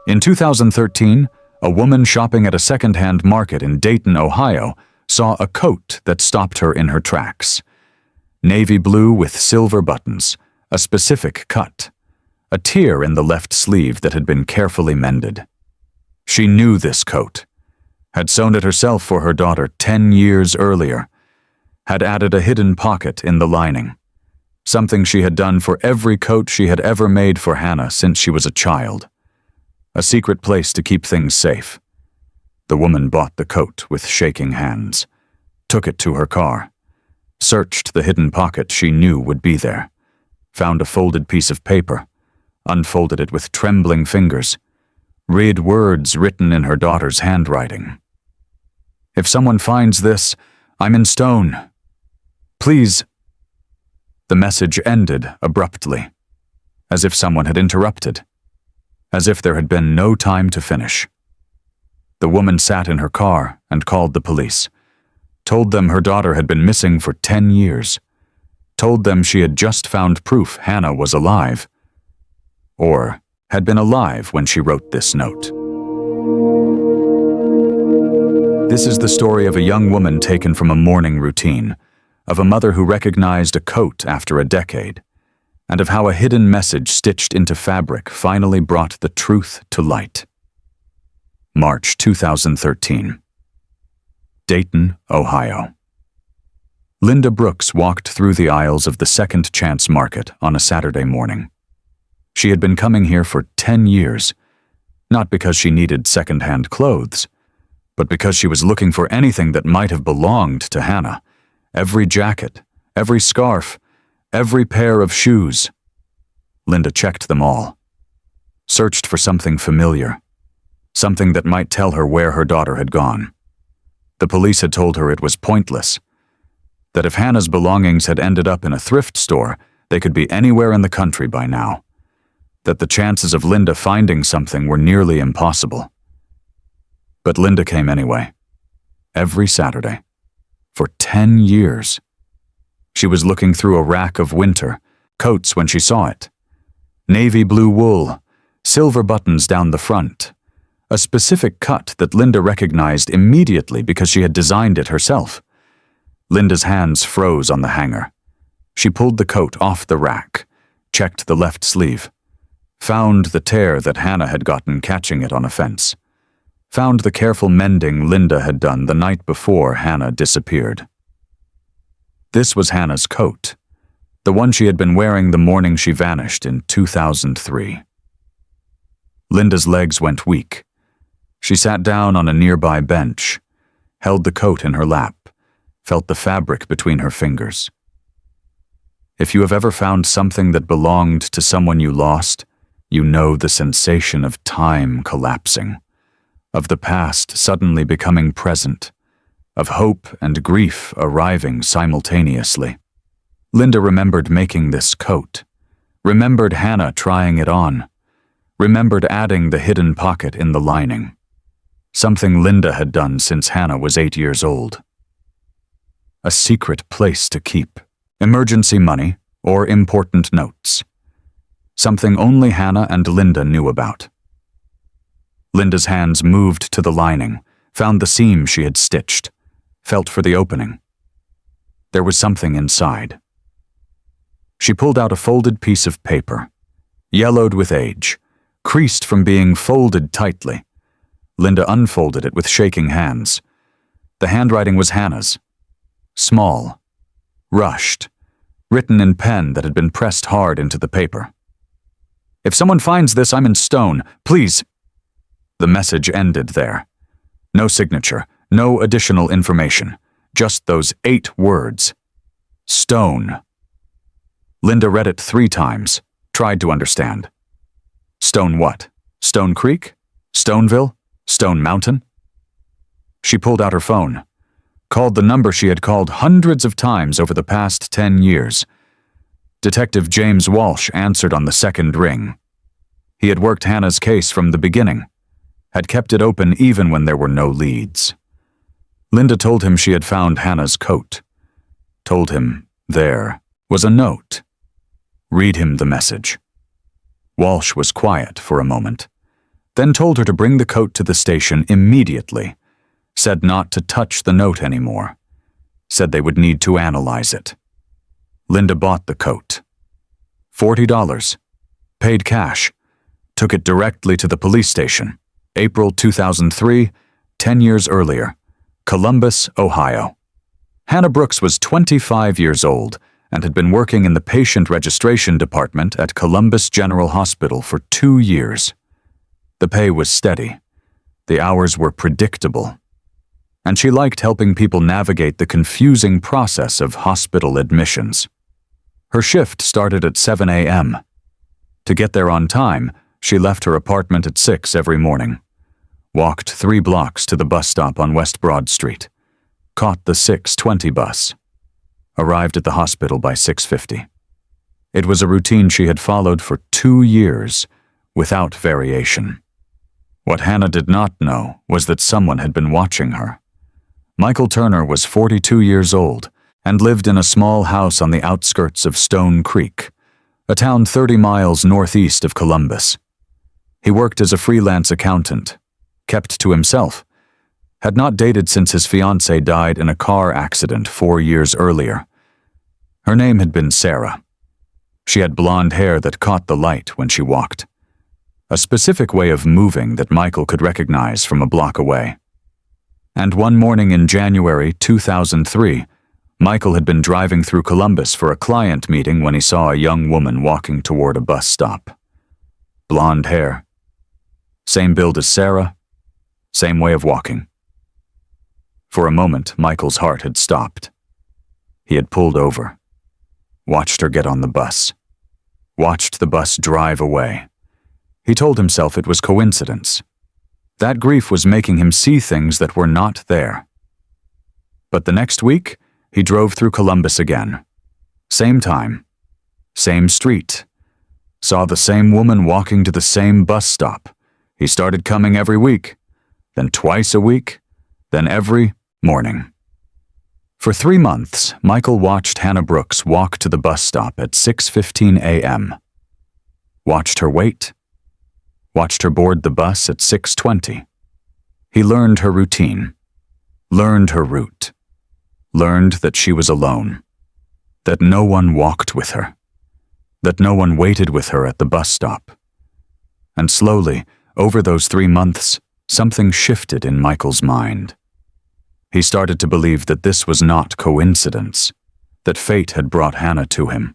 In 2013, a woman shopping at a secondhand market in Dayton, Ohio, saw a coat that stopped her in her tracks. Navy blue with silver buttons, a specific cut, a tear in the left sleeve that had been carefully mended. She knew this coat, had sewn it herself for her daughter 10 years earlier, had added a hidden pocket in the lining, something she had done for every coat she had ever made for Hannah since she was a child. A secret place to keep things safe. The woman bought the coat with shaking hands, took it to her car, searched the hidden pocket she knew would be there, found a folded piece of paper, unfolded it with trembling fingers, read words written in her daughter's handwriting. "If someone finds this, I'm in stone. Please." The message ended abruptly, as if someone had interrupted, as if there had been no time to finish. The woman sat in her car and called the police, told them her daughter had been missing for 10 years, told them she had just found proof Hannah was alive, or had been alive when she wrote this note. This is the story of a young woman taken from a morning routine, of a mother who recognized a coat after a decade, and of how a hidden message stitched into fabric finally brought the truth to light. March 2013. Dayton, Ohio. Linda Brooks walked through the aisles of the Second Chance Market on a Saturday morning. She had been coming here for 10 years, not because she needed second-hand clothes, but because she was looking for anything that might have belonged to Hannah. Every jacket, every scarf, every pair of shoes. Linda checked them all, searched for something familiar, something that might tell her where her daughter had gone. The police had told her it was pointless, that if Hannah's belongings had ended up in a thrift store, they could be anywhere in the country by now, that the chances of Linda finding something were nearly impossible. But Linda came anyway, every Saturday, for 10 years. She was looking through a rack of winter coats when she saw it. Navy blue wool, silver buttons down the front, a specific cut that Linda recognized immediately because she had designed it herself. Linda's hands froze on the hanger. She pulled the coat off the rack, checked the left sleeve, found the tear that Hannah had gotten catching it on a fence, found the careful mending Linda had done the night before Hannah disappeared. This was Hannah's coat, the one she had been wearing the morning she vanished in 2003. Linda's legs went weak. She sat down on a nearby bench, held the coat in her lap, felt the fabric between her fingers. If you have ever found something that belonged to someone you lost, you know the sensation of time collapsing, of the past suddenly becoming present, of hope and grief arriving simultaneously. Linda remembered making this coat, remembered Hannah trying it on, remembered adding the hidden pocket in the lining, something Linda had done since Hannah was 8 years old. A secret place to keep emergency money or important notes, something only Hannah and Linda knew about. Linda's hands moved to the lining, found the seam she had stitched, felt for the opening. There was something inside. She pulled out a folded piece of paper, yellowed with age, creased from being folded tightly. Linda unfolded it with shaking hands. The handwriting was Hannah's. Small, rushed, written in pen that had been pressed hard into the paper. "If someone finds this, I'm in stone. Please." The message ended there. No signature, no additional information, just those 8 words. Stone. Linda read it 3 times, tried to understand. Stone what? Stone Creek? Stoneville? Stone Mountain? She pulled out her phone, called the number she had called hundreds of times over the past 10 years. Detective James Walsh answered on the second ring. He had worked Hannah's case from the beginning, had kept it open even when there were no leads. Linda told him she had found Hannah's coat, told him there was a note. Read him the message. Walsh was quiet for a moment, then told her to bring the coat to the station immediately, said not to touch the note anymore, said they would need to analyze it. Linda bought the coat. $40, paid cash, took it directly to the police station, April 2003, 10 years earlier, Columbus, Ohio. Hannah Brooks was 25 years old and had been working in the patient registration department at Columbus General Hospital for 2 years. The pay was steady. The hours were predictable. And she liked helping people navigate the confusing process of hospital admissions. Her shift started at 7 a.m. To get there on time, she left her apartment at 6 every morning, walked 3 blocks to the bus stop on West Broad Street, caught the 6:20 bus, arrived at the hospital by 6:50. It was a routine she had followed for 2 years, without variation. What Hannah did not know was that someone had been watching her. Michael Turner was 42 years old and lived in a small house on the outskirts of Stone Creek, a town 30 miles northeast of Columbus. He worked as a freelance accountant, kept to himself, had not dated since his fiancée died in a car accident 4 years earlier. Her name had been Sarah. She had blonde hair that caught the light when she walked, a specific way of moving that Michael could recognize from a block away. And one morning in January 2003, Michael had been driving through Columbus for a client meeting when he saw a young woman walking toward a bus stop. Blonde hair. Same build as Sarah. Same way of walking. For a moment, Michael's heart had stopped. He had pulled over, watched her get on the bus, watched the bus drive away. He told himself it was coincidence. That grief was making him see things that were not there. But the next week, he drove through Columbus again. Same time, same street. Saw the same woman walking to the same bus stop. He started coming every week, then twice a week, then every morning. For 3 months, Michael watched Hannah Brooks walk to the bus stop at 6:15 a.m. Watched her wait. Watched her board the bus at 6:20. He learned her routine, learned her route, learned that she was alone, that no one walked with her, that no one waited with her at the bus stop. And slowly, over those 3 months, something shifted in Michael's mind. He started to believe that this was not coincidence, that fate had brought Hannah to him,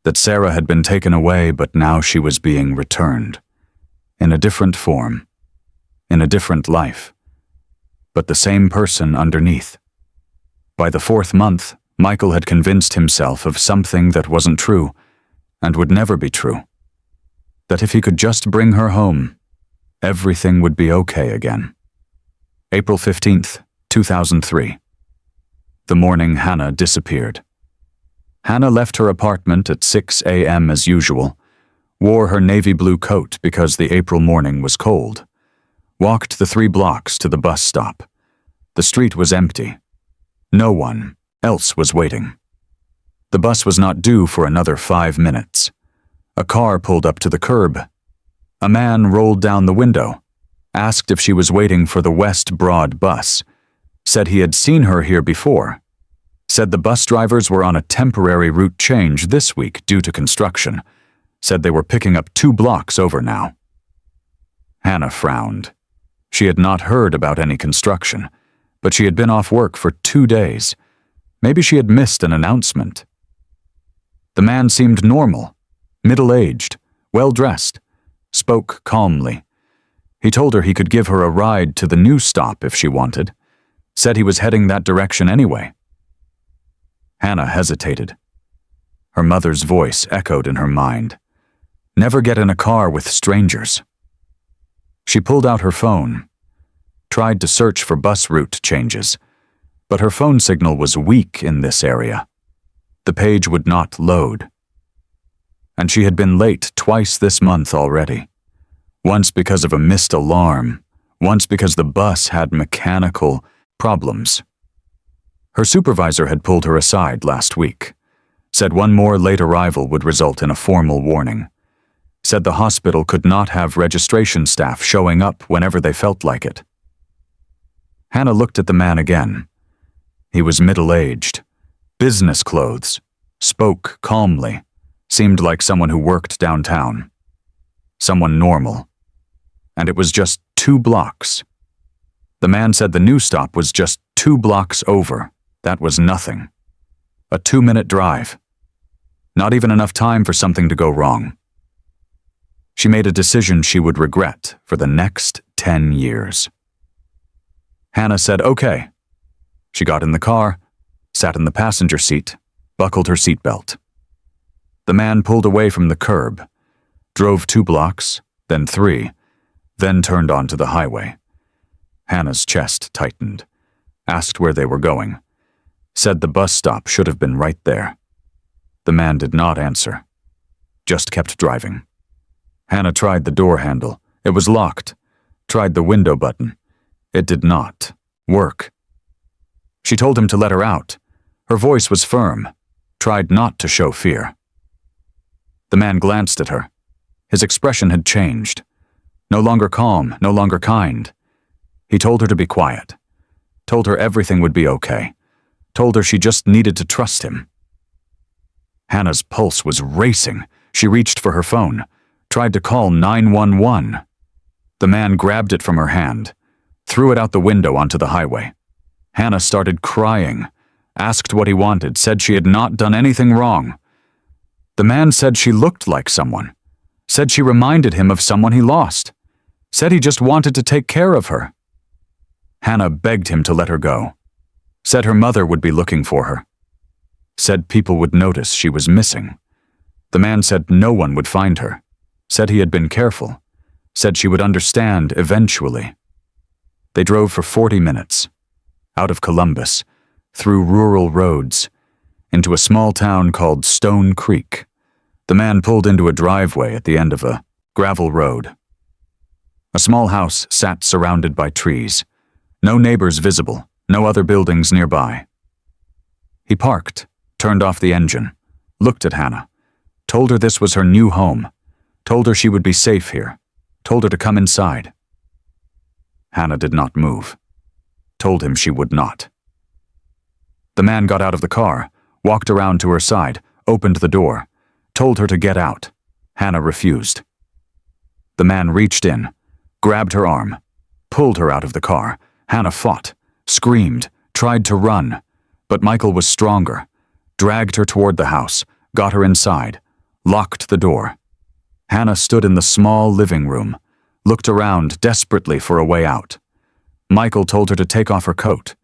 that Sarah had been taken away but now she was being returned, in a different form, in a different life, but the same person underneath. By the 4th month, Michael had convinced himself of something that wasn't true and would never be true, that if he could just bring her home, everything would be okay again. April 15th, 2003. The morning Hannah disappeared. Hannah left her apartment at 6 a.m. as usual, wore her navy blue coat because the April morning was cold, walked the 3 blocks to the bus stop. The street was empty. No one else was waiting. The bus was not due for another 5 minutes. A car pulled up to the curb. A man rolled down the window, asked if she was waiting for the West Broad bus, said he had seen her here before, said the bus drivers were on a temporary route change this week due to construction, said they were picking up 2 blocks over now. Hannah frowned. She had not heard about any construction, but she had been off work for 2 days. Maybe she had missed an announcement. The man seemed normal, middle-aged, well-dressed, spoke calmly. He told her he could give her a ride to the new stop if she wanted, said he was heading that direction anyway. Hannah hesitated. Her mother's voice echoed in her mind. Never get in a car with strangers. She pulled out her phone, tried to search for bus route changes, but her phone signal was weak in this area. The page would not load. And she had been late twice this month already. Once because of a missed alarm, once because the bus had mechanical problems. Her supervisor had pulled her aside last week, said one more late arrival would result in a formal warning. said the hospital could not have registration staff showing up whenever they felt like it. Hannah looked at the man again. He was middle-aged, business clothes, spoke calmly, seemed like someone who worked downtown. Someone normal. And it was just 2 blocks. The man said the new stop was just 2 blocks over. That was nothing. A 2-minute drive. Not even enough time for something to go wrong. She made a decision she would regret for the next 10 years. Hannah said, "Okay." She got in the car, sat in the passenger seat, buckled her seatbelt. The man pulled away from the curb, drove 2 blocks, then 3, then turned onto the highway. Hannah's chest tightened, asked where they were going, said the bus stop should have been right there. The man did not answer, just kept driving. Hannah tried the door handle. It was locked. Tried the window button. It did not work. She told him to let her out. Her voice was firm, tried not to show fear. The man glanced at her. His expression had changed. No longer calm, no longer kind. He told her to be quiet. Told her everything would be okay. Told her she just needed to trust him. Hannah's pulse was racing. She reached for her phone, tried to call 911. The man grabbed it from her hand, threw it out the window onto the highway. Hannah started crying, asked what he wanted, said she had not done anything wrong. The man said she looked like someone, said she reminded him of someone he lost, said he just wanted to take care of her. Hannah begged him to let her go, said her mother would be looking for her, said people would notice she was missing. The man said no one would find her, said he had been careful, said she would understand eventually. They drove for 40 minutes, out of Columbus, through rural roads, into a small town called Stone Creek. The man pulled into a driveway at the end of a gravel road. A small house sat surrounded by trees. No neighbors visible, no other buildings nearby. He parked, turned off the engine, looked at Hannah, told her this was her new home, told her she would be safe here, told her to come inside. Hannah did not move, told him she would not. The man got out of the car, walked around to her side, opened the door, told her to get out. Hannah refused. The man reached in, grabbed her arm, pulled her out of the car. Hannah fought, screamed, tried to run, but Michael was stronger, dragged her toward the house, got her inside, locked the door. Hannah stood in the small living room, looked around desperately for a way out. Michael told her to take off her coat,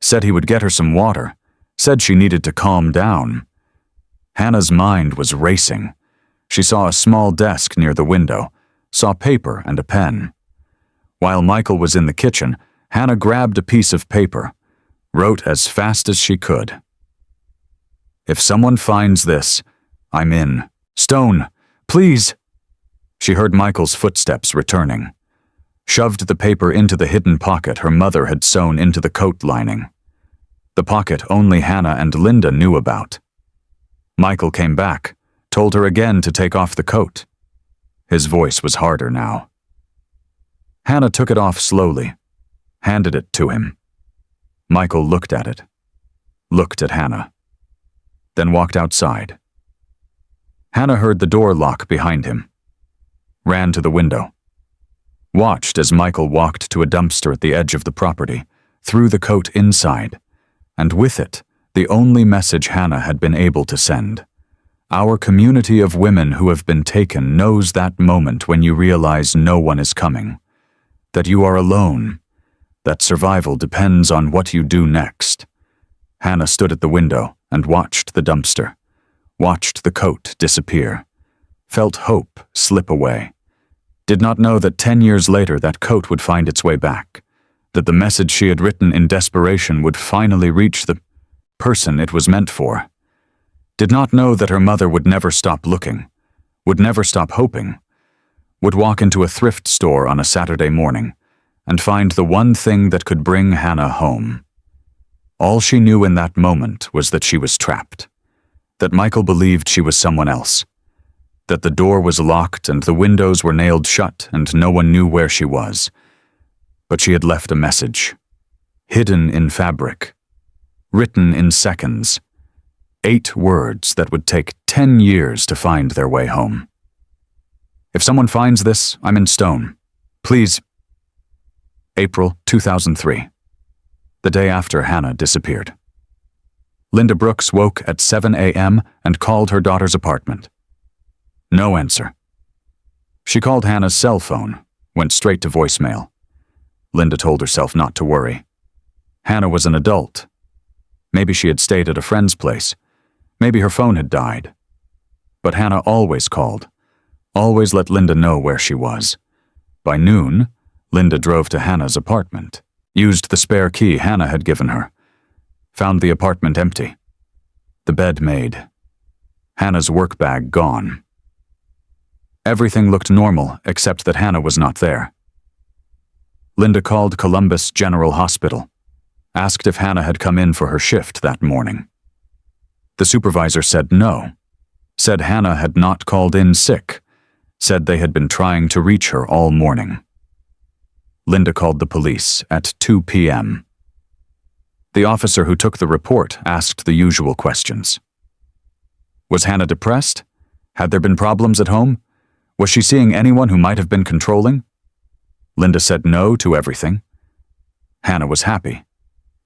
said he would get her some water, said she needed to calm down. Hannah's mind was racing. She saw a small desk near the window, saw paper and a pen. While Michael was in the kitchen, Hannah grabbed a piece of paper, wrote as fast as she could. "If someone finds this, I'm in. Stone, please." She heard Michael's footsteps returning. Shoved the paper into the hidden pocket her mother had sewn into the coat lining. The pocket only Hannah and Linda knew about. Michael came back, told her again to take off the coat. His voice was harder now. Hannah took it off slowly, handed it to him. Michael looked at it, looked at Hannah, then walked outside. Hannah heard the door lock behind him, ran to the window, watched as Michael walked to a dumpster at the edge of the property, threw the coat inside, and with it, the only message Hannah had been able to send. Our community of women who have been taken knows that moment when you realize no one is coming, that you are alone, that survival depends on what you do next. Hannah stood at the window and watched the dumpster, watched the coat disappear, felt hope slip away, did not know that 10 years later that coat would find its way back, that the message she had written in desperation would finally reach the person it was meant for. Did not know that her mother would never stop looking, would never stop hoping, would walk into a thrift store on a Saturday morning and find the one thing that could bring Hannah home. All she knew in that moment was that she was trapped, that Michael believed she was someone else, that the door was locked and the windows were nailed shut and no one knew where she was. But she had left a message, hidden in fabric, written in seconds, 8 words that would take 10 years to find their way home. If someone finds this, I'm in stone. Please. April 2003, the day after Hannah disappeared. Linda Brooks woke at 7 a.m. and called her daughter's apartment. No answer. She called Hannah's cell phone, went straight to voicemail. Linda told herself not to worry. Hannah was an adult. Maybe she had stayed at a friend's place. Maybe her phone had died. But Hannah always called, always let Linda know where she was. By noon, Linda drove to Hannah's apartment, used the spare key Hannah had given her, found the apartment empty, the bed made, Hannah's work bag gone. Everything looked normal except that Hannah was not there. Linda called Columbus General Hospital, asked if Hannah had come in for her shift that morning. The supervisor said no, said Hannah had not called in sick, said they had been trying to reach her all morning. Linda called the police at 2 p.m. The officer who took the report asked the usual questions. Was Hannah depressed? Had there been problems at home? Was she seeing anyone who might have been controlling? Linda said no to everything. Hannah was happy,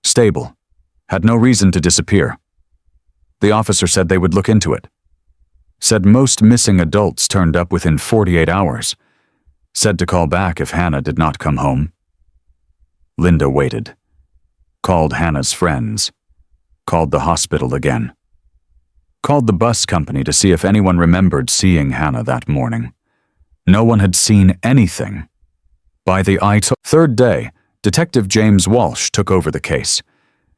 stable, had no reason to disappear. The officer said they would look into it. Said most missing adults turned up within 48 hours. Said to call back if Hannah did not come home. Linda waited. Called Hannah's friends. Called the hospital again. Called the bus company to see if anyone remembered seeing Hannah that morning. No one had seen anything. By the third day, Detective James Walsh took over the case.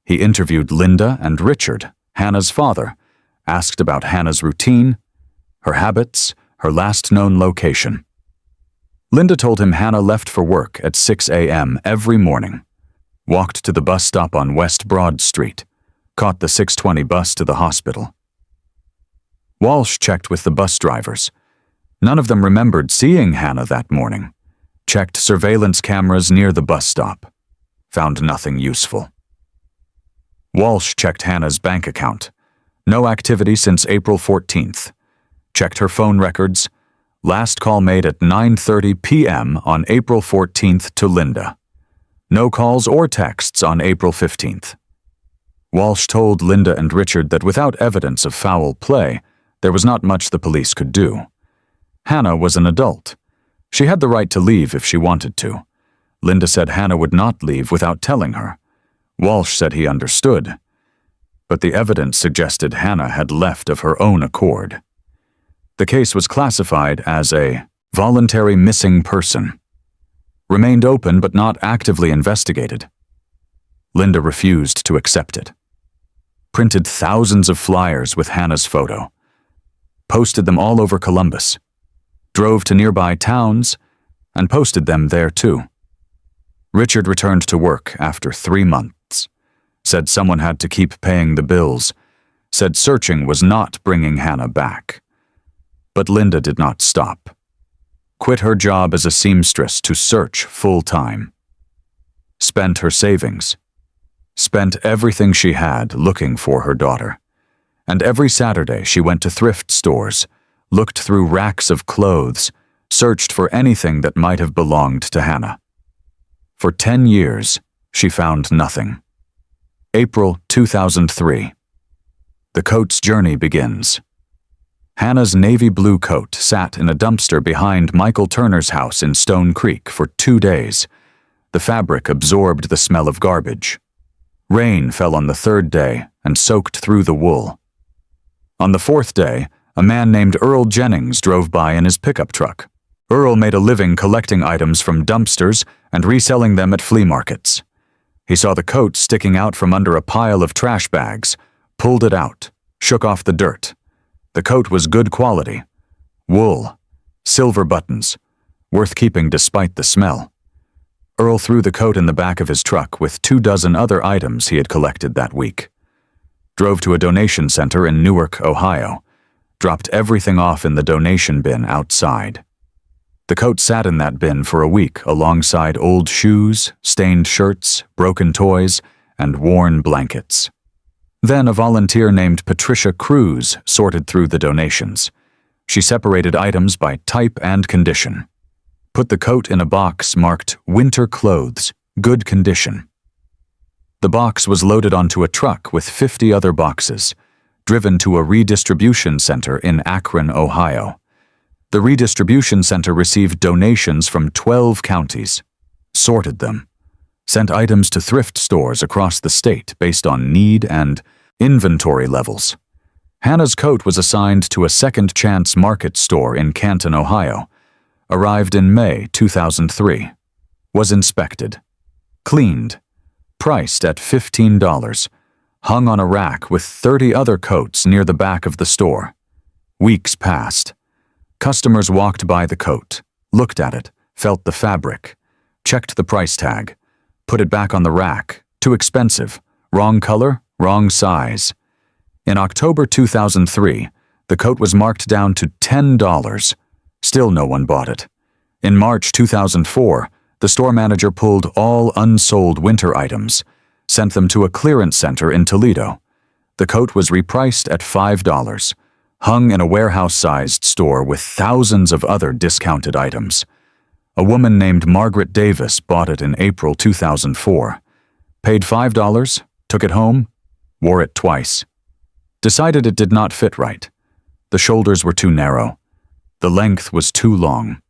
He interviewed Linda and Richard, Hannah's father, asked about Hannah's routine, her habits, her last known location. Linda told him Hannah left for work at 6 a.m. every morning, walked to the bus stop on West Broad Street, caught the 6:20 bus to the hospital. Walsh checked with the bus drivers. None of them remembered seeing Hannah that morning. Checked surveillance cameras near the bus stop. Found nothing useful. Walsh checked Hannah's bank account. No activity since April 14th. Checked her phone records. Last call made at 9:30 p.m. on April 14th to Linda. No calls or texts on April 15th. Walsh told Linda and Richard that without evidence of foul play, there was not much the police could do. Hannah was an adult. She had the right to leave if she wanted to. Linda said Hannah would not leave without telling her. Walsh said he understood. But the evidence suggested Hannah had left of her own accord. The case was classified as a voluntary missing person. Remained open but not actively investigated. Linda refused to accept it. Printed thousands of flyers with Hannah's photo. Posted them all over Columbus. Drove to nearby towns and posted them there too. Richard returned to work after 3 months. Said someone had to keep paying the bills. Said searching was not bringing Hannah back. But Linda did not stop. Quit her job as a seamstress to search full-time. Spent her savings. Spent everything she had looking for her daughter. And every Saturday she went to thrift stores, looked through racks of clothes, searched for anything that might have belonged to Hannah. For 10 years, she found nothing. April 2003. The coat's journey begins. Hannah's navy blue coat sat in a dumpster behind Michael Turner's house in Stone Creek for 2 days. The fabric absorbed the smell of garbage. Rain fell on the 3rd day and soaked through the wool. On the 4th day, a man named Earl Jennings drove by in his pickup truck. Earl made a living collecting items from dumpsters and reselling them at flea markets. He saw the coat sticking out from under a pile of trash bags, pulled it out, shook off the dirt. The coat was good quality. Wool, silver buttons, worth keeping despite the smell. Earl threw the coat in the back of his truck with 24 other items he had collected that week. Drove to a donation center in Newark, Ohio. dropped everything off in the donation bin outside. The coat sat in that bin for a week alongside old shoes, stained shirts, broken toys, and worn blankets. Then a volunteer named Patricia Cruz sorted through the donations. She separated items by type and condition. Put the coat in a box marked "Winter Clothes, Good Condition." The box was loaded onto a truck with 50 other boxes, driven to a redistribution center in Akron, Ohio. The redistribution center received donations from 12 counties, sorted them, sent items to thrift stores across the state based on need and inventory levels. Hannah's coat was assigned to a Second Chance Market store in Canton, Ohio, arrived in May 2003, was inspected, cleaned, priced at $15, hung on a rack with 30 other coats near the back of the store. Weeks passed. Customers walked by the coat, looked at it, felt the fabric, checked the price tag, put it back on the rack. Too expensive, wrong color, wrong size. In October 2003, the coat was marked down to $10. Still no one bought it. In March 2004, the store manager pulled all unsold winter items, sent them to a clearance center in Toledo. The coat was repriced at $5, hung in a warehouse-sized store with thousands of other discounted items. A woman named Margaret Davis bought it in April 2004. Paid $5, took it home, wore it twice. Decided it did not fit right. The shoulders were too narrow. The length was too long.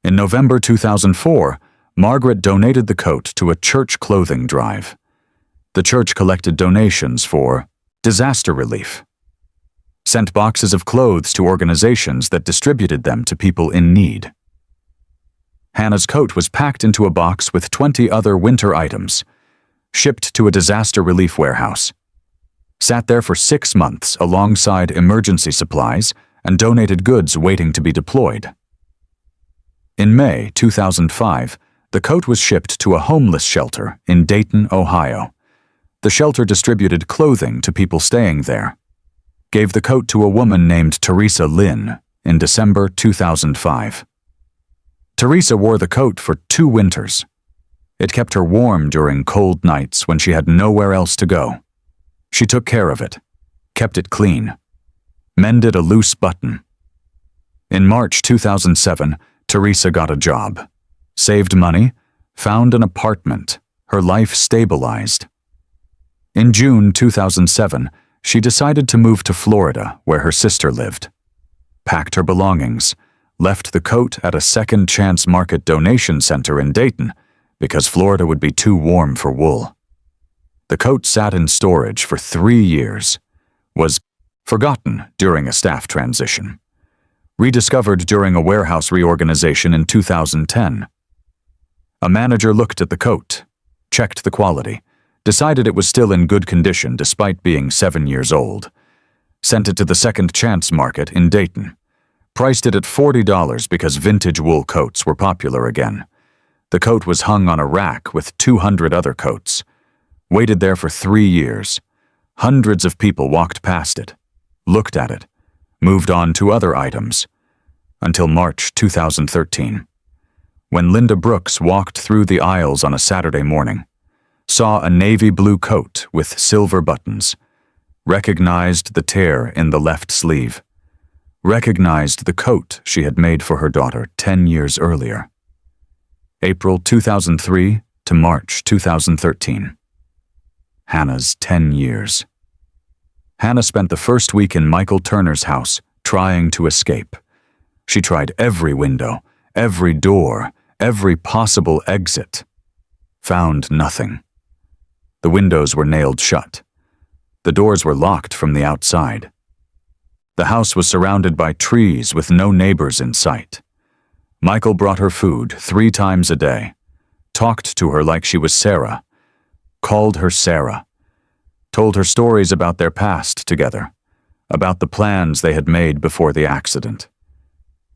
In November 2004, Margaret donated the coat to a church clothing drive. The church collected donations for disaster relief, sent boxes of clothes to organizations that distributed them to people in need. Hannah's coat was packed into a box with 20 other winter items, shipped to a disaster relief warehouse, sat there for 6 months alongside emergency supplies and donated goods waiting to be deployed. In May 2005, the coat was shipped to a homeless shelter in Dayton, Ohio. The shelter distributed clothing to people staying there. Gave the coat to a woman named Teresa Lynn in December 2005. Teresa wore the coat for 2 winters. It kept her warm during cold nights when she had nowhere else to go. She took care of it, kept it clean, mended a loose button. In March 2007, Teresa got a job, saved money, found an apartment, her life stabilized. In June 2007, she decided to move to Florida, where her sister lived. Packed her belongings, left the coat at a Second Chance Market donation center in Dayton because Florida would be too warm for wool. The coat sat in storage for 3 years, was forgotten during a staff transition, rediscovered during a warehouse reorganization in 2010. A manager looked at the coat, checked the quality, decided it was still in good condition despite being 7 years old, sent it to the Second Chance Market in Dayton, priced it at $40 because vintage wool coats were popular again. The coat was hung on a rack with 200 other coats, waited there for 3 years. Hundreds of people walked past it, looked at it, moved on to other items, until March 2013, when Linda Brooks walked through the aisles on a Saturday morning, saw a navy blue coat with silver buttons, recognized the tear in the left sleeve, recognized the coat she had made for her daughter 10 years earlier. April 2003 to March 2013. Hannah's 10 years. Hannah spent the first week in Michael Turner's house trying to escape. She tried every window, every door, every possible exit. Found nothing. The windows were nailed shut. The doors were locked from the outside. The house was surrounded by trees with no neighbors in sight. Michael brought her food 3 times a day, talked to her like she was Sarah, called her Sarah, told her stories about their past together, about the plans they had made before the accident.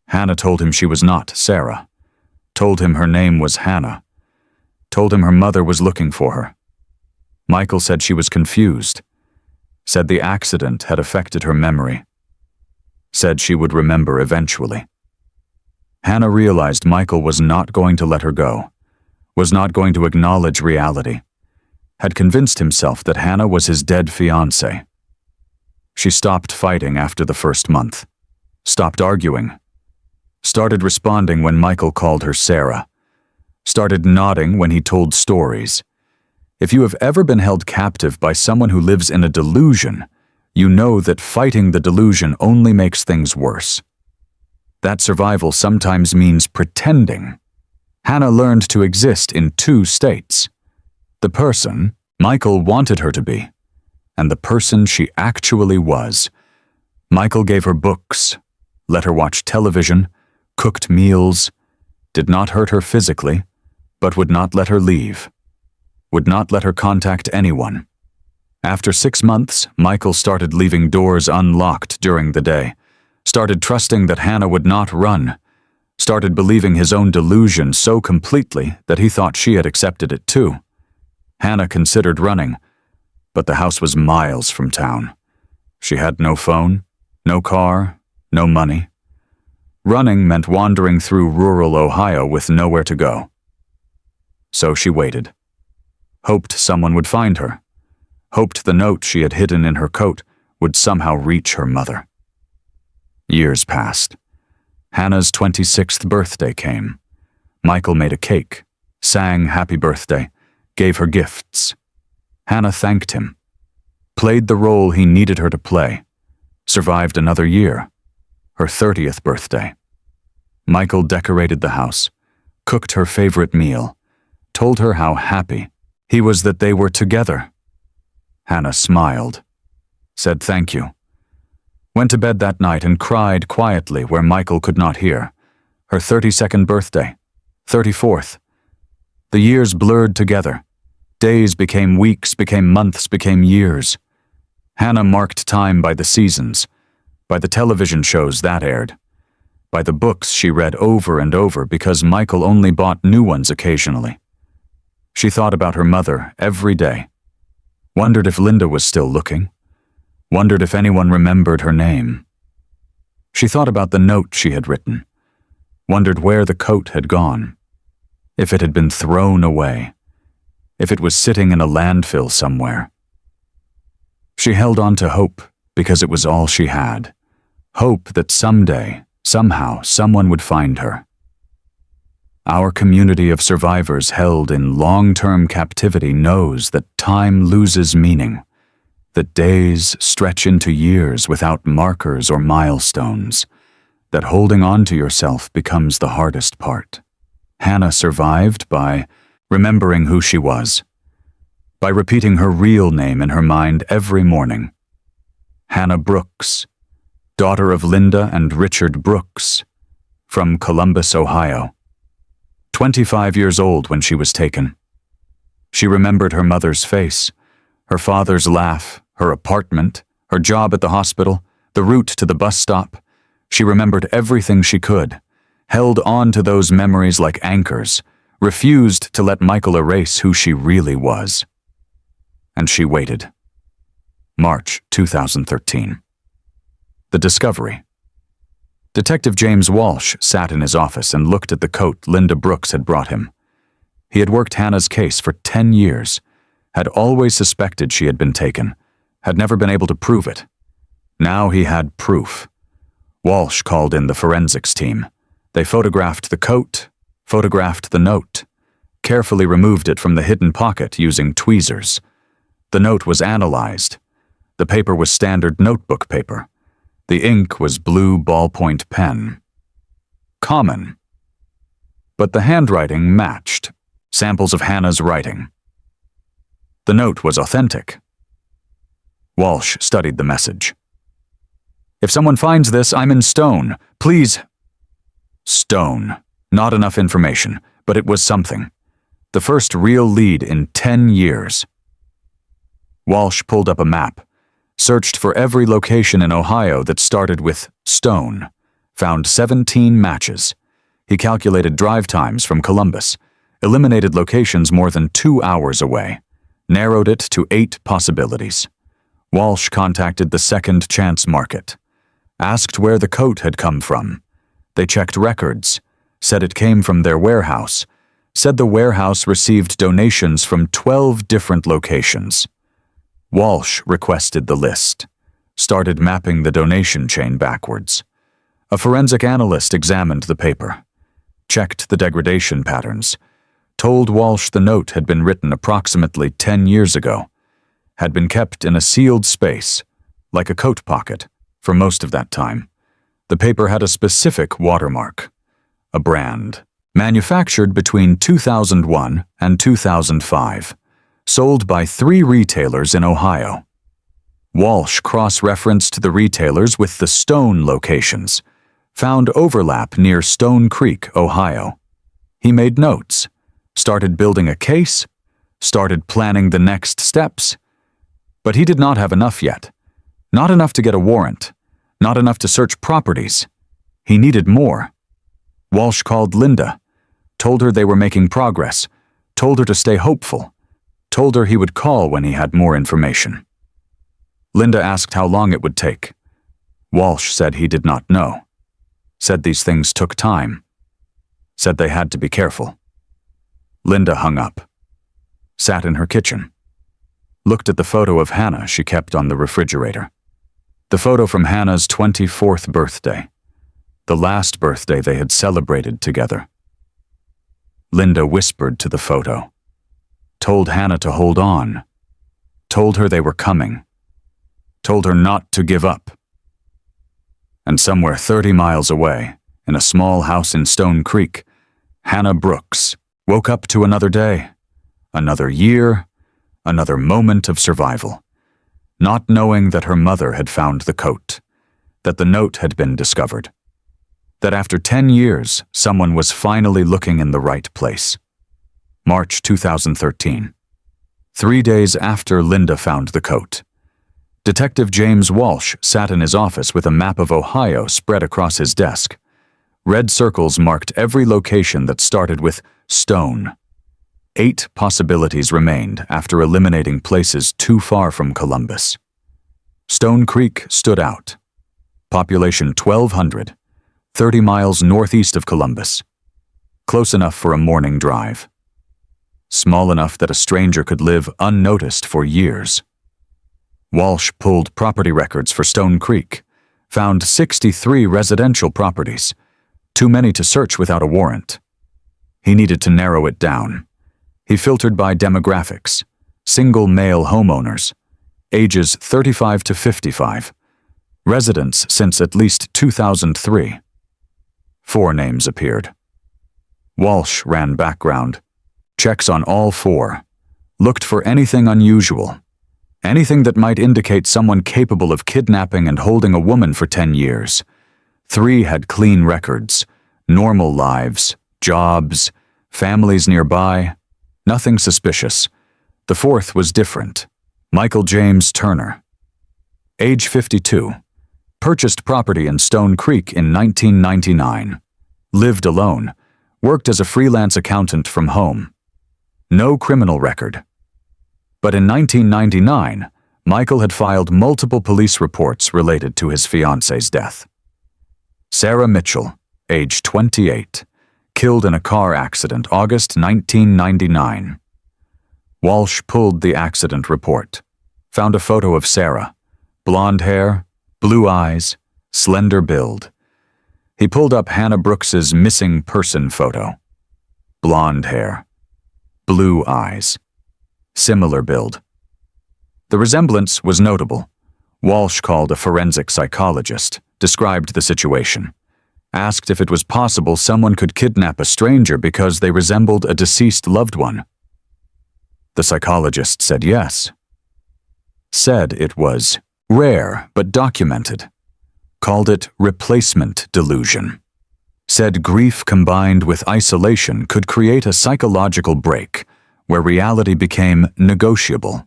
Hannah told him she was not Sarah, told him her name was Hannah, told him her mother was looking for her. Michael said she was confused, said the accident had affected her memory. said she would remember eventually. Hannah realized Michael was not going to let her go, was not going to acknowledge reality, had convinced himself that Hannah was his dead fiancé. She stopped fighting after the first month, stopped arguing, started responding when Michael called her Sarah, started nodding when he told stories. If you have ever been held captive by someone who lives in a delusion, you know that fighting the delusion only makes things worse. That survival sometimes means pretending. Hannah learned to exist in two states: the person Michael wanted her to be, and the person she actually was. Michael gave her books, let her watch television, cooked meals, did not hurt her physically, but would not let her leave, would not let her contact anyone. After 6 months, Michael started leaving doors unlocked during the day, started trusting that Hannah would not run, started believing his own delusion so completely that he thought she had accepted it too. Hannah considered running, but the house was miles from town. She had no phone, no car, no money. Running meant wandering through rural Ohio with nowhere to go. So she waited, hoped someone would find her, hoped the note she had hidden in her coat would somehow reach her mother. Years passed. Hannah's 26th birthday came. Michael made a cake, sang happy birthday, gave her gifts. Hannah thanked him, played the role he needed her to play, survived another year, her 30th birthday. Michael decorated the house, cooked her favorite meal, told her how happy he was that they were together. Hannah smiled, said thank you, went to bed that night and cried quietly where Michael could not hear. Her 32nd birthday, 34th. The years blurred together. Days became weeks, became months, became years. Hannah marked time by the seasons, by the television shows that aired, by the books she read over and over because Michael only bought new ones occasionally. She thought about her mother every day, wondered if Linda was still looking, wondered if anyone remembered her name. She thought about the note she had written, wondered where the coat had gone, if it had been thrown away, if it was sitting in a landfill somewhere. She held on to hope because it was all she had, hope that someday, somehow, someone would find her. Our community of survivors held in long-term captivity knows that time loses meaning, that days stretch into years without markers or milestones, that holding on to yourself becomes the hardest part. Hannah survived by remembering who she was, by repeating her real name in her mind every morning. Hannah Brooks, daughter of Linda and Richard Brooks, from Columbus, Ohio. 25 years old when she was taken. She remembered her mother's face, her father's laugh, her apartment, her job at the hospital, the route to the bus stop. She remembered everything she could, held on to those memories like anchors, refused to let Michael erase who she really was. And she waited. March 2013. The discovery. Detective James Walsh sat in his office and looked at the coat Linda Brooks had brought him. He had worked Hannah's case for 10 years, had always suspected she had been taken, had never been able to prove it. Now he had proof. Walsh called in the forensics team. They photographed the coat, photographed the note, carefully removed it from the hidden pocket using tweezers. The note was analyzed. The paper was standard notebook paper. The ink was blue ballpoint pen. Common. But the handwriting matched. Samples of Hannah's writing. The note was authentic. Walsh studied the message. If someone finds this, I'm in stone. Please. Stone. Not enough information, but it was something. The first real lead in 10 years. Walsh pulled up a map, searched for every location in Ohio that started with stone, found 17 matches. He calculated drive times from Columbus, eliminated locations more than 2 hours away, narrowed it to 8 possibilities. Walsh contacted the second chance market. Asked where the coat had come from. They checked records, said it came from their warehouse, said the warehouse received donations from 12 different locations. Walsh requested the list, started mapping the donation chain backwards. A forensic analyst examined the paper, checked the degradation patterns, told Walsh the note had been written approximately 10 years ago, had been kept in a sealed space, like a coat pocket, for most of that time. The paper had a specific watermark, a brand, manufactured between 2001 and 2005, sold by 3 retailers in Ohio. Walsh cross-referenced the retailers with the Stone locations, found overlap near Stone Creek, Ohio. He made notes, started building a case, started planning the next steps. But he did not have enough yet. Not enough to get a warrant, not enough to search properties. He needed more. Walsh called Linda, told her they were making progress, told her to stay hopeful, told her he would call when he had more information. Linda asked how long it would take. Walsh said he did not know. Said these things took time. Said they had to be careful. Linda hung up. Sat in her kitchen. Looked at the photo of Hannah she kept on the refrigerator. The photo from Hannah's 24th birthday. The last birthday they had celebrated together. Linda whispered to the photo. Told Hannah to hold on. Told her they were coming. Told her not to give up. And somewhere 30 miles away, in a small house in Stone Creek, Hannah Brooks woke up to another day, another year, another moment of survival, not knowing that her mother had found the coat, that the note had been discovered, that after 10 years, someone was finally looking in the right place. March 2013. 3 days after Linda found the coat, Detective James Walsh sat in his office with a map of Ohio spread across his desk. Red circles marked every location that started with Stone. 8 possibilities remained after eliminating places too far from Columbus. Stone Creek stood out. Population 1,200, 30 miles northeast of Columbus. Close enough for a morning drive. Small enough that a stranger could live unnoticed for years. Walsh pulled property records for Stone Creek, found 63 residential properties, too many to search without a warrant. He needed to narrow it down. He filtered by demographics, single male homeowners, ages 35 to 55, residents since at least 2003. 4 names appeared. Walsh ran background, checks on all 4, looked for anything unusual, anything that might indicate someone capable of kidnapping and holding a woman for 10 years. 3 had clean records, normal lives, jobs, families nearby, nothing suspicious. The 4th was different. Michael James Turner. Age 52. Purchased property in Stone Creek in 1999. Lived alone. Worked as a freelance accountant from home. No criminal record. But in 1999, Michael had filed multiple police reports related to his fiance's death. Sarah Mitchell, age 28, killed in a car accident August 1999. Walsh pulled the accident report, found a photo of Sarah, blonde hair, blue eyes, slender build. He pulled up Hannah Brooks's missing person photo. Blonde hair, blue eyes, similar build. The resemblance was notable. Walsh called a forensic psychologist, described the situation, asked if it was possible someone could kidnap a stranger because they resembled a deceased loved one. The psychologist said yes. Said it was rare but documented. Called it replacement delusion. Said grief combined with isolation could create a psychological break where reality became negotiable,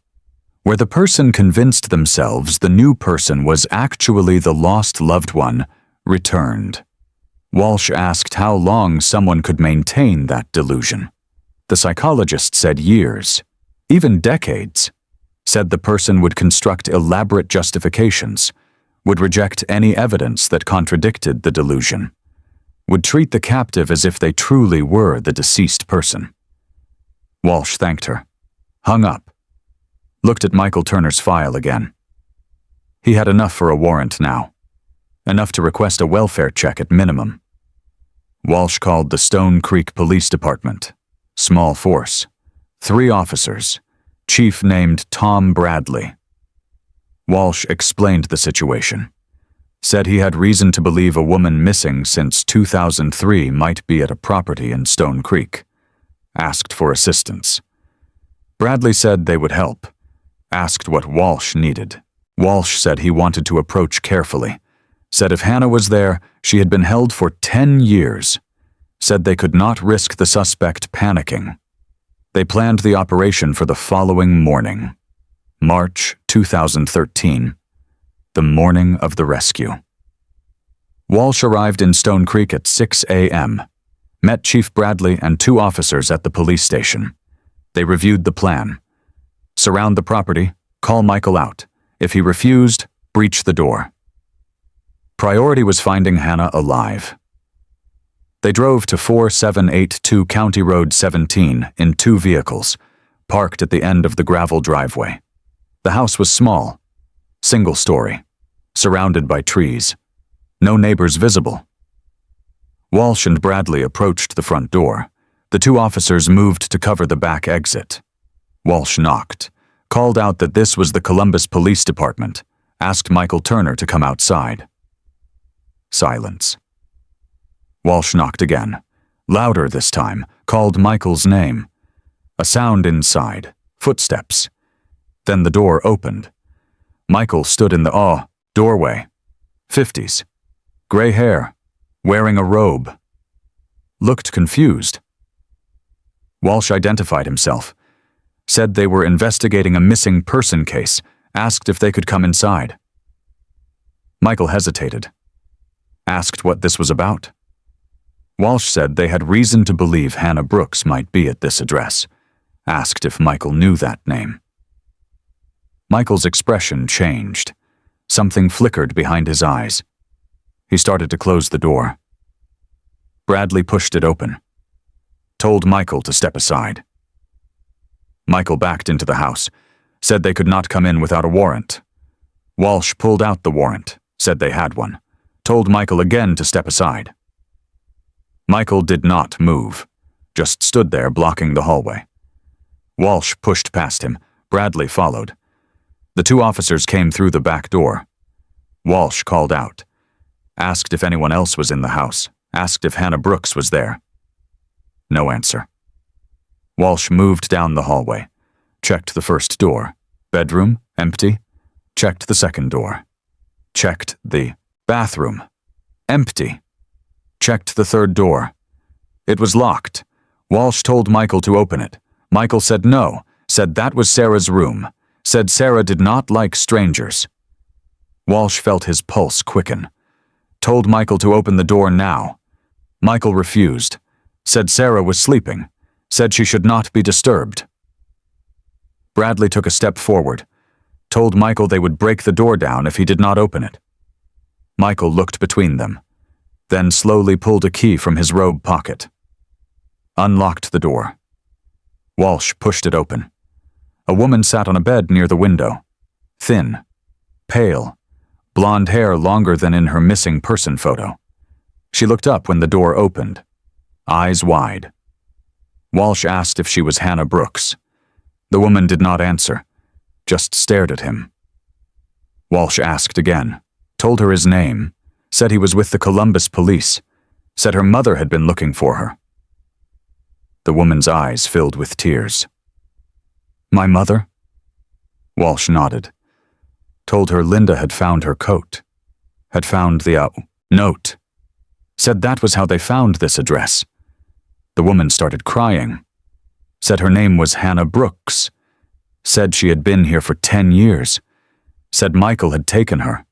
where the person convinced themselves the new person was actually the lost loved one returned. Walsh asked how long someone could maintain that delusion. The psychologist said years, even decades. Said the person would construct elaborate justifications, would reject any evidence that contradicted the delusion, would treat the captive as if they truly were the deceased person. Walsh thanked her, hung up, looked at Michael Turner's file again. He had enough for a warrant now, enough to request a welfare check at minimum. Walsh called the Stone Creek Police Department. Small force. 3 officers. Chief named Tom Bradley. Walsh explained the situation. Said he had reason to believe a woman missing since 2003 might be at a property in Stone Creek. Asked for assistance. Bradley said they would help. Asked what Walsh needed. Walsh said he wanted to approach carefully. Said if Hannah was there, she had been held for 10 years. Said they could not risk the suspect panicking. They planned the operation for the following morning. March 2013. The morning of the rescue. Walsh arrived in Stone Creek at 6 a.m., met Chief Bradley and 2 officers at the police station. They reviewed the plan. Surround the property, call Michael out. If he refused, breach the door. Priority was finding Hannah alive. They drove to 4782 County Road 17 in 2 vehicles, parked at the end of the gravel driveway. The house was small, single-story, surrounded by trees. No neighbors visible. Walsh and Bradley approached the front door. The 2 officers moved to cover the back exit. Walsh knocked, called out that this was the Columbus Police Department, asked Michael Turner to come outside. Silence. Walsh knocked again, louder this time, called Michael's name. A sound inside, footsteps. Then the door opened. Michael stood in the doorway. 50s. Gray hair, wearing a robe. Looked confused. Walsh identified himself. Said they were investigating a missing person case, asked if they could come inside. Michael hesitated. Asked what this was about. Walsh said they had reason to believe Hannah Brooks might be at this address. Asked if Michael knew that name. Michael's expression changed. Something flickered behind his eyes. He started to close the door. Bradley pushed it open. Told Michael to step aside. Michael backed into the house. Said they could not come in without a warrant. Walsh pulled out the warrant. Said they had one. Told Michael again to step aside. Michael did not move, just stood there blocking the hallway. Walsh pushed past him. Bradley followed. The 2 officers came through the back door. Walsh called out. Asked if anyone else was in the house. Asked if Hannah Brooks was there. No answer. Walsh moved down the hallway. Checked the first door. Bedroom, empty. Checked the second door. Checked the bathroom. Empty. Checked the third door. It was locked. Walsh told Michael to open it. Michael said no, said that was Sarah's room, said Sarah did not like strangers. Walsh felt his pulse quicken. Told Michael to open the door now. Michael refused. Said Sarah was sleeping. Said she should not be disturbed. Bradley took a step forward. Told Michael they would break the door down if he did not open it. Michael looked between them, then slowly pulled a key from his robe pocket. Unlocked the door. Walsh pushed it open. A woman sat on a bed near the window. Thin, pale, blonde hair longer than in her missing person photo. She looked up when the door opened, eyes wide. Walsh asked if she was Hannah Brooks. The woman did not answer, just stared at him. Walsh asked again, told her his name, said he was with the Columbus police, said her mother had been looking for her. The woman's eyes filled with tears. My mother? Walsh nodded. Told her Linda had found her coat, had found the note. Said that was how they found this address. The woman started crying. Said her name was Hannah Brooks. Said she had been here for 10 years. Said Michael had taken her.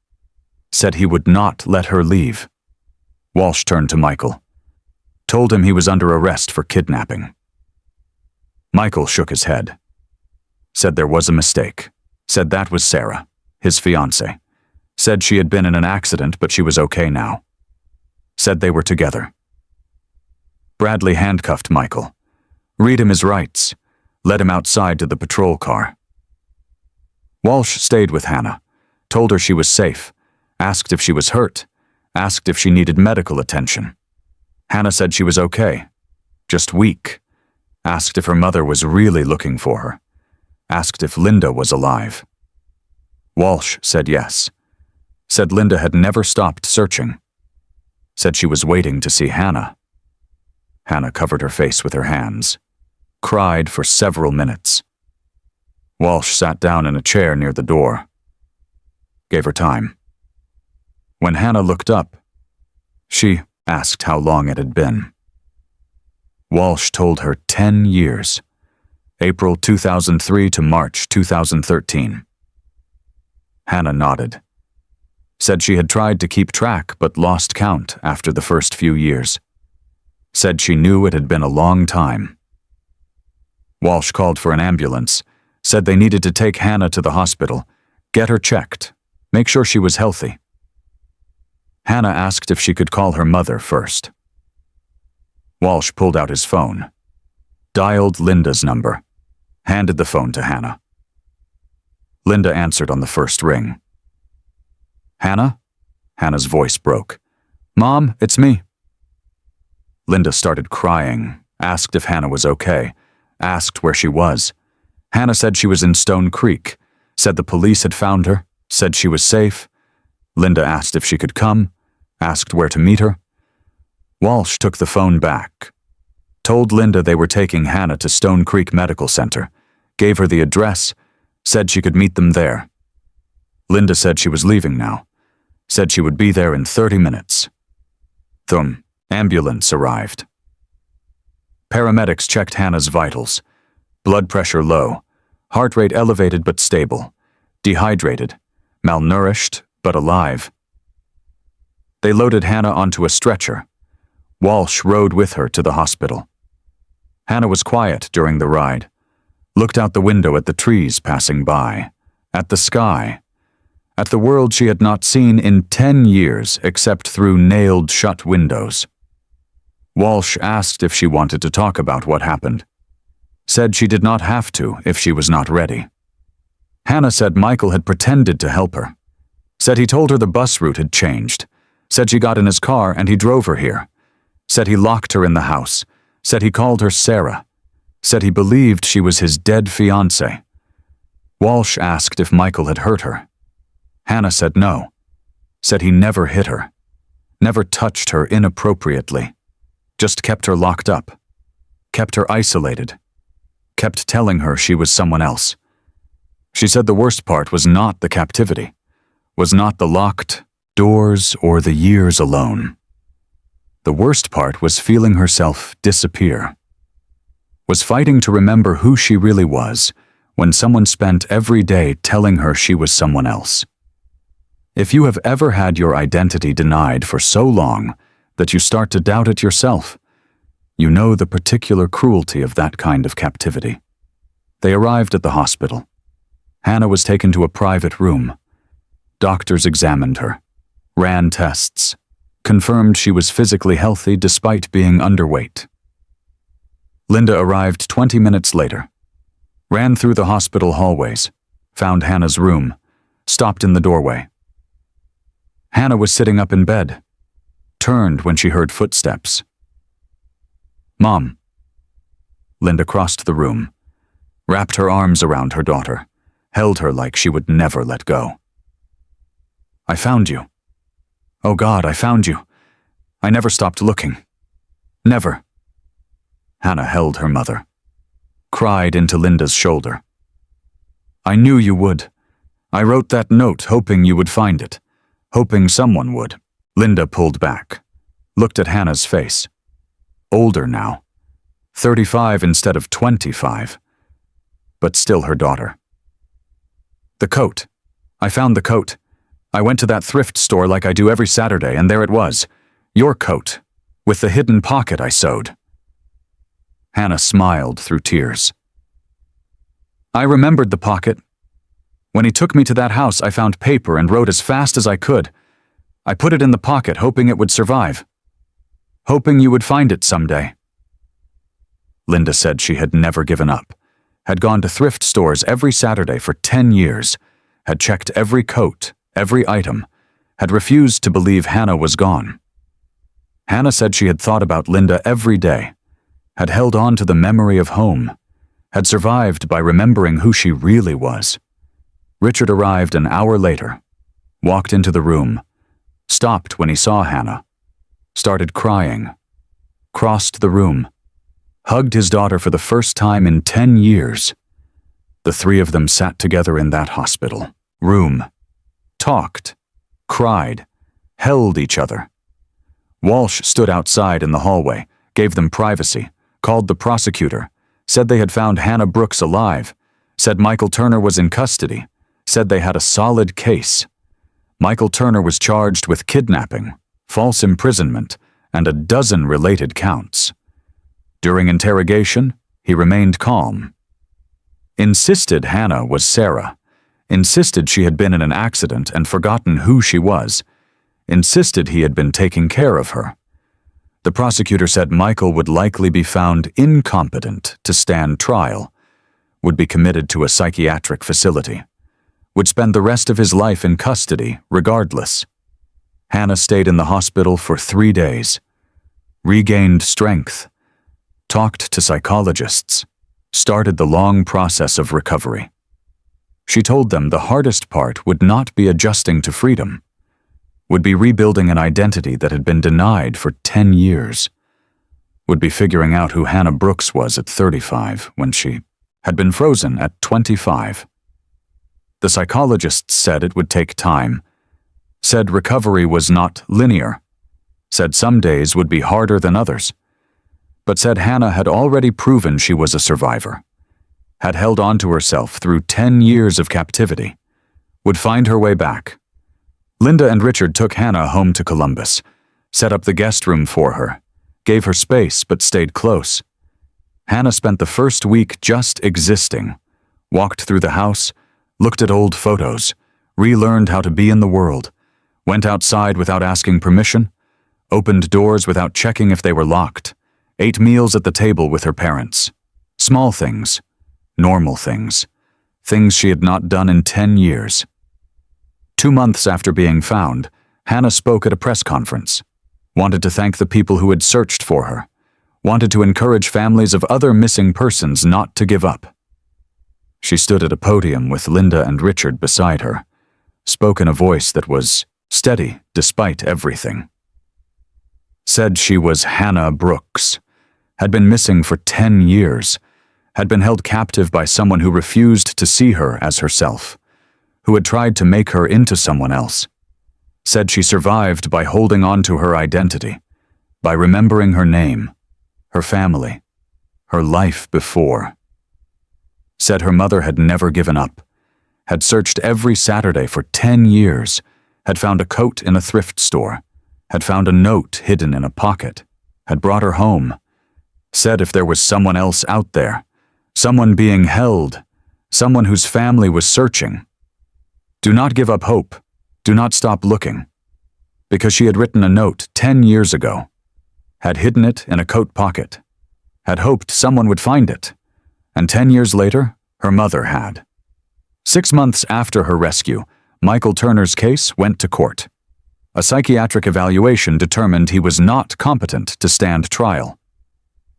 Said he would not let her leave. Walsh turned to Michael. Told him he was under arrest for kidnapping. Michael shook his head. Said there was a mistake. Said that was Sarah, his fiancée. Said she had been in an accident, but she was okay now. Said they were together. Bradley handcuffed Michael. Read him his rights. Led him outside to the patrol car. Walsh stayed with Hannah, told her she was safe, asked if she was hurt, asked if she needed medical attention. Hannah said she was okay, just weak, asked if her mother was really looking for her, asked if Linda was alive. Walsh said yes, said Linda had never stopped searching, said she was waiting to see Hannah. Hannah covered her face with her hands, cried for several minutes. Walsh sat down in a chair near the door. Gave her time. When Hannah looked up, she asked how long it had been. Walsh told her 10 years, April 2003 to March 2013. Hannah nodded. Said she had tried to keep track but lost count after the first few years. Said she knew it had been a long time. Walsh called for an ambulance, said they needed to take Hannah to the hospital, get her checked, make sure she was healthy. Hannah asked if she could call her mother first. Walsh pulled out his phone, dialed Linda's number, handed the phone to Hannah. Linda answered on the first ring. Hannah? Hannah's voice broke. Mom, it's me. Linda started crying, asked if Hannah was okay, asked where she was. Hannah said she was in Stone Creek, said the police had found her, said she was safe. Linda asked if she could come, asked where to meet her. Walsh took the phone back, told Linda they were taking Hannah to Stone Creek Medical Center, gave her the address, said she could meet them there. Linda said she was leaving now, said she would be there in 30 minutes. Ambulance arrived. Paramedics checked Hannah's vitals. Blood pressure low, heart rate elevated but stable, dehydrated, malnourished but alive. They loaded Hannah onto a stretcher. Walsh rode with her to the hospital. Hannah was quiet during the ride, looked out the window at the trees passing by, at the sky, at the world she had not seen in 10 years except through nailed-shut windows. Walsh asked if she wanted to talk about what happened. Said she did not have to if she was not ready. Hannah said Michael had pretended to help her. Said he told her the bus route had changed. Said she got in his car and he drove her here. Said he locked her in the house. Said he called her Sarah. Said he believed she was his dead fiancé. Walsh asked if Michael had hurt her. Hannah said no. Said he never hit her. Never touched her inappropriately. Just kept her locked up. Kept her isolated. Kept telling her she was someone else. She said the worst part was not the captivity, was not the locked doors or the years alone. The worst part was feeling herself disappear. Was fighting to remember who she really was when someone spent every day telling her she was someone else. If you have ever had your identity denied for so long that you start to doubt it yourself, you know the particular cruelty of that kind of captivity. They arrived at the hospital. Hannah was taken to a private room. Doctors examined her, ran tests, confirmed she was physically healthy despite being underweight. Linda arrived 20 minutes later, ran through the hospital hallways, found Hannah's room, stopped in the doorway. Hannah was sitting up in bed, turned when she heard footsteps. Mom. Linda crossed the room, wrapped her arms around her daughter, held her like she would never let go. I found you. Oh God, I found you. I never stopped looking. Never. Hannah held her mother, cried into Linda's shoulder. I knew you would. I wrote that note hoping you would find it, hoping someone would. Linda pulled back, looked at Hannah's face. Older now, 35 instead of 25, but still her daughter. The coat. I found the coat. I went to that thrift store like I do every Saturday, and there it was. Your coat, with the hidden pocket I sewed. Hannah smiled through tears. I remembered the pocket. When he took me to that house, I found paper and wrote as fast as I could. I put it in the pocket, hoping it would survive. Hoping you would find it someday." Linda said she had never given up, had gone to thrift stores every Saturday for 10 years, had checked every coat, every item, had refused to believe Hannah was gone. Hannah said she had thought about Linda every day, had held on to the memory of home, had survived by remembering who she really was. Richard arrived an hour later, walked into the room, stopped when he saw Hannah, started crying, crossed the room, hugged his daughter for the first time in 10 years. The three of them sat together in that hospital room, talked, cried, held each other. Walsh stood outside in the hallway, gave them privacy, called the prosecutor, said they had found Hannah Brooks alive, said Michael Turner was in custody, said they had a solid case. Michael Turner was charged with kidnapping, false imprisonment, and a dozen related counts. During interrogation, he remained calm. Insisted Hannah was Sarah. Insisted she had been in an accident and forgotten who she was. Insisted he had been taking care of her. The prosecutor said Michael would likely be found incompetent to stand trial, would be committed to a psychiatric facility, would spend the rest of his life in custody regardless. Hannah stayed in the hospital for 3 days, regained strength, talked to psychologists, started the long process of recovery. She told them the hardest part would not be adjusting to freedom, would be rebuilding an identity that had been denied for 10 years, would be figuring out who Hannah Brooks was at 35 when she had been frozen at 25. The psychologists said it would take time, said recovery was not linear, said some days would be harder than others, but said Hannah had already proven she was a survivor, had held on to herself through 10 years of captivity, would find her way back. Linda and Richard took Hannah home to Columbus, set up the guest room for her, gave her space but stayed close. Hannah spent the first week just existing, walked through the house, looked at old photos, relearned how to be in the world, went outside without asking permission, opened doors without checking if they were locked, ate meals at the table with her parents. Small things, normal things, things she had not done in 10 years. 2 months after being found, Hannah spoke at a press conference, wanted to thank the people who had searched for her, wanted to encourage families of other missing persons not to give up. She stood at a podium with Linda and Richard beside her, spoke in a voice that was steady despite everything. Said she was Hannah Brooks, had been missing for 10 years, had been held captive by someone who refused to see her as herself, who had tried to make her into someone else. Said she survived by holding on to her identity, by remembering her name, her family, her life before. Said her mother had never given up, had searched every Saturday for 10 years, had found a coat in a thrift store, had found a note hidden in a pocket, had brought her home. Said if there was someone else out there, someone being held, someone whose family was searching, do not give up hope, do not stop looking. Because she had written a note 10 years ago, had hidden it in a coat pocket, had hoped someone would find it, and 10 years later, her mother had. 6 months after her rescue, Michael Turner's case went to court. A psychiatric evaluation determined he was not competent to stand trial.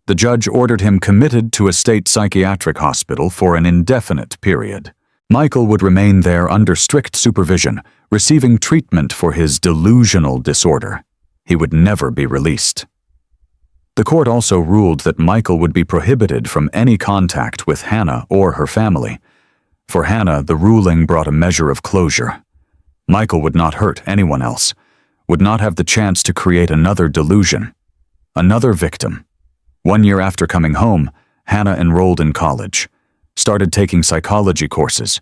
The judge ordered him committed to a state psychiatric hospital for an indefinite period. Michael would remain there under strict supervision, receiving treatment for his delusional disorder. He would never be released. The court also ruled that Michael would be prohibited from any contact with Hannah or her family. For Hannah, the ruling brought a measure of closure. Michael would not hurt anyone else, would not have the chance to create another delusion, another victim. 1 year after coming home, Hannah enrolled in college, started taking psychology courses,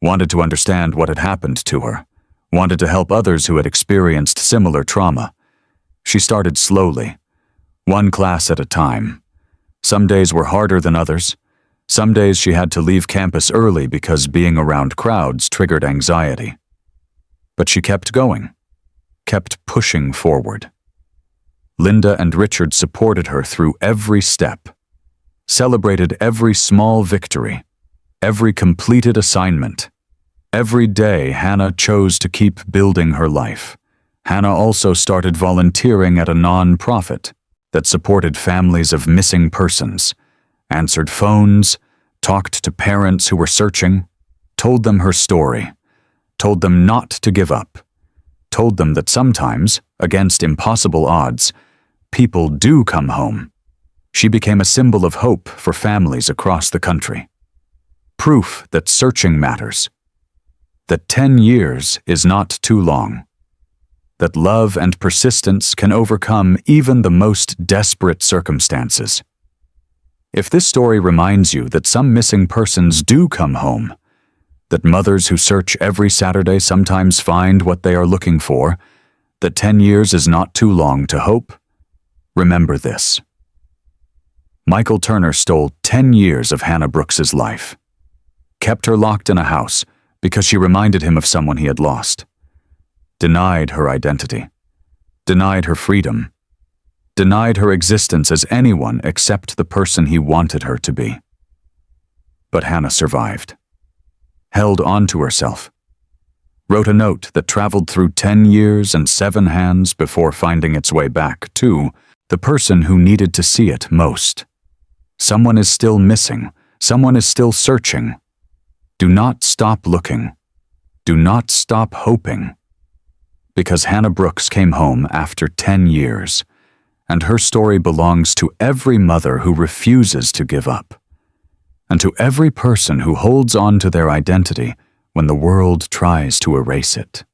wanted to understand what had happened to her, wanted to help others who had experienced similar trauma. She started slowly, one class at a time. Some days were harder than others. Some days she had to leave campus early because being around crowds triggered anxiety. But she kept going, kept pushing forward. Linda and Richard supported her through every step, celebrated every small victory, every completed assignment. Every day, Hannah chose to keep building her life. Hannah also started volunteering at a non-profit that supported families of missing persons, answered phones, talked to parents who were searching, told them her story, told them not to give up, told them that sometimes, against impossible odds, people do come home. She became a symbol of hope for families across the country. Proof that searching matters. That 10 years is not too long. That love and persistence can overcome even the most desperate circumstances. If this story reminds you that some missing persons do come home, that mothers who search every Saturday sometimes find what they are looking for, that 10 years is not too long to hope, remember this. Michael Turner stole 10 years of Hannah Brooks's life, kept her locked in a house because she reminded him of someone he had lost, denied her identity, denied her freedom, denied her existence as anyone except the person he wanted her to be. But Hannah survived, held on to herself, wrote a note that traveled through 10 years and 7 hands before finding its way back to the person who needed to see it most. Someone is still missing. Someone is still searching. Do not stop looking. Do not stop hoping. Because Hannah Brooks came home after 10 years, and her story belongs to every mother who refuses to give up, and to every person who holds on to their identity when the world tries to erase it.